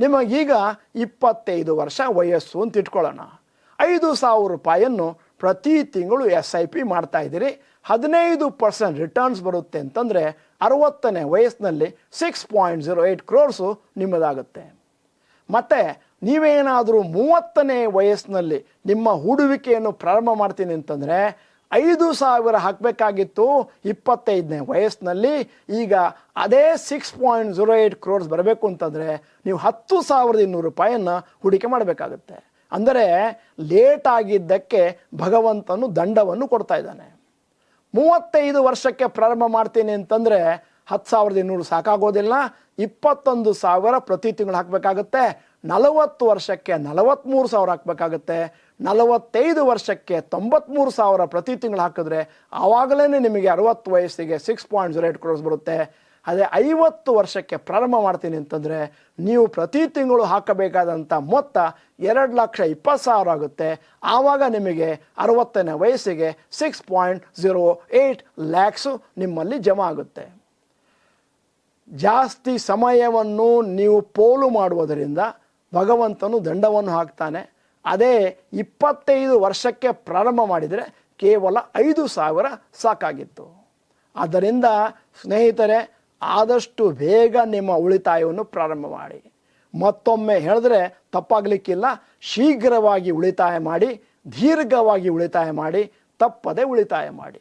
ನಿಮಗೀಗ 25 ವರ್ಷ ವಯಸ್ಸು ಅಂತ ಇಟ್ಕೊಳ್ಳೋಣ. 5,000 ರೂಪಾಯಿಯನ್ನು ಪ್ರತಿ ತಿಂಗಳು SIP ಮಾಡ್ತಾ ಇದ್ದೀರಿ. 15% ರಿಟರ್ನ್ಸ್ ಬರುತ್ತೆ ಅಂತಂದರೆ 60ನೇ ವಯಸ್ಸಿನಲ್ಲಿ 6.08 ಕ್ರೋರ್ಸು ನಿಮ್ಮದಾಗುತ್ತೆ. ಮತ್ತು ನೀವೇನಾದರೂ 30ನೇ ವಯಸ್ಸಿನಲ್ಲಿ ನಿಮ್ಮ ಹೂಡುವಿಕೆಯನ್ನು ಪ್ರಾರಂಭ ಮಾಡ್ತೀನಿ ಅಂತಂದರೆ 5,000 ಹಾಕಬೇಕಾಗಿತ್ತು 25ನೇ ವಯಸ್ಸಿನಲ್ಲಿ. ಈಗ ಅದೇ 6.08 ಕ್ರೋರ್ಸ್ ಬರಬೇಕು ಅಂತಂದರೆ ನೀವು 10,200 ರೂಪಾಯಿಯನ್ನು ಹೂಡಿಕೆ ಮಾಡಬೇಕಾಗುತ್ತೆ. ಅಂದರೆ ಲೇಟ್ ಆಗಿದ್ದಕ್ಕೆ ಭಗವಂತನು ದಂಡವನ್ನು ಕೊಡ್ತಾ ಇದ್ದಾನೆ. 35 ವರ್ಷಕ್ಕೆ ಪ್ರಾರಂಭ ಮಾಡ್ತೀನಿ ಅಂತಂದರೆ 10,200 ಸಾಕಾಗೋದಿಲ್ಲ, 21,000 ಪ್ರತಿ ತಿಂಗಳು ಹಾಕಬೇಕಾಗುತ್ತೆ. 40 ವರ್ಷಕ್ಕೆ 43,000 ಹಾಕಬೇಕಾಗುತ್ತೆ. 45 ವರ್ಷಕ್ಕೆ 93,000 ಪ್ರತಿ ತಿಂಗಳು ಹಾಕಿದ್ರೆ ಆವಾಗಲೇ ನಿಮಗೆ 60 ವಯಸ್ಸಿಗೆ 6.08 ಕ್ರೋರ್ಸ್ ಬರುತ್ತೆ. ಅದೇ 50 ವರ್ಷಕ್ಕೆ ಪ್ರಾರಂಭ ಮಾಡ್ತೀನಿ ಅಂತಂದರೆ ನೀವು ಪ್ರತಿ ತಿಂಗಳು ಹಾಕಬೇಕಾದಂಥ ಮೊತ್ತ 2,20,000 ಆಗುತ್ತೆ. ಆವಾಗ ನಿಮಗೆ 60ನೇ ವಯಸ್ಸಿಗೆ 6.08 ಲ್ಯಾಕ್ಸು ನಿಮ್ಮಲ್ಲಿ ಜಮಾ ಆಗುತ್ತೆ. ಜಾಸ್ತಿ ಸಮಯವನ್ನು ನೀವು ಪೋಲು ಮಾಡುವುದರಿಂದ ಭಗವಂತನು ದಂಡವನ್ನು ಹಾಕ್ತಾನೆ. ಅದೇ 25 ವರ್ಷಕ್ಕೆ ಪ್ರಾರಂಭ ಮಾಡಿದರೆ ಕೇವಲ 5,000 ಸಾಕಾಗಿತ್ತು. ಆದ್ದರಿಂದ ಸ್ನೇಹಿತರೆ, ಆದಷ್ಟು ಬೇಗ ನಿಮ್ಮ ಉಳಿತಾಯವನ್ನು ಪ್ರಾರಂಭ ಮಾಡಿ. ಮತ್ತೊಮ್ಮೆ ಹೇಳಿದ್ರೆ ತಪ್ಪಾಗಲಿಕ್ಕಿಲ್ಲ, ಶೀಘ್ರವಾಗಿ ಉಳಿತಾಯ ಮಾಡಿ, ದೀರ್ಘವಾಗಿ ಉಳಿತಾಯ ಮಾಡಿ, ತಪ್ಪದೆ ಉಳಿತಾಯ ಮಾಡಿ.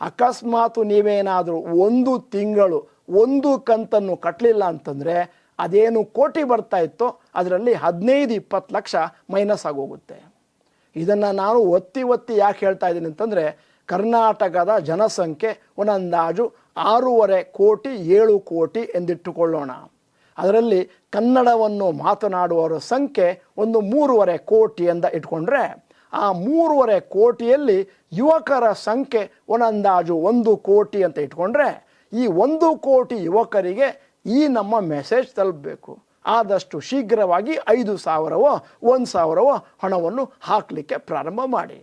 ಅಕಸ್ಮಾತ್ ನೀವೇನಾದರೂ 1 ತಿಂಗಳು 1 ಕಂತನ್ನು ಕಟ್ಟಲಿಲ್ಲ ಅಂತಂದರೆ ಅದೇನು ಕೋಟಿ ಬರ್ತಾ ಇತ್ತೋ ಅದರಲ್ಲಿ 15-20 ಲಕ್ಷ ಮೈನಸ್ ಆಗೋಗುತ್ತೆ. ಇದನ್ನು ನಾನು ಒತ್ತಿ ಯಾಕೆ ಹೇಳ್ತಾ ಇದ್ದೀನಿ ಅಂತಂದರೆ, ಕರ್ನಾಟಕದ ಜನಸಂಖ್ಯೆ ಒಂದಂದಾಜು 6.5 ಕೋಟಿ 7 ಕೋಟಿ ಎಂದಿಟ್ಟುಕೊಳ್ಳೋಣ. ಅದರಲ್ಲಿ ಕನ್ನಡವನ್ನು ಮಾತನಾಡುವವರ ಸಂಖ್ಯೆ ಒಂದು 3.5 ಕೋಟಿ ಅಂತ ಇಟ್ಕೊಂಡ್ರೆ, ಆ 3.5 ಕೋಟಿಯಲ್ಲಿ ಯುವಕರ ಸಂಖ್ಯೆ ಒಂದಂದಾಜು 1 ಕೋಟಿ ಅಂತ ಇಟ್ಕೊಂಡ್ರೆ, ಈ 1 ಕೋಟಿ ಯುವಕರಿಗೆ ಈ ನಮ್ಮ ಮೆಸೇಜ್ ತಲುಪಬೇಕು. ಆದಷ್ಟು ಶೀಘ್ರವಾಗಿ 5,000ವೋ 1,000ವೋ ಹಣವನ್ನು ಹಾಕಲಿಕ್ಕೆ ಪ್ರಾರಂಭ ಮಾಡಿ.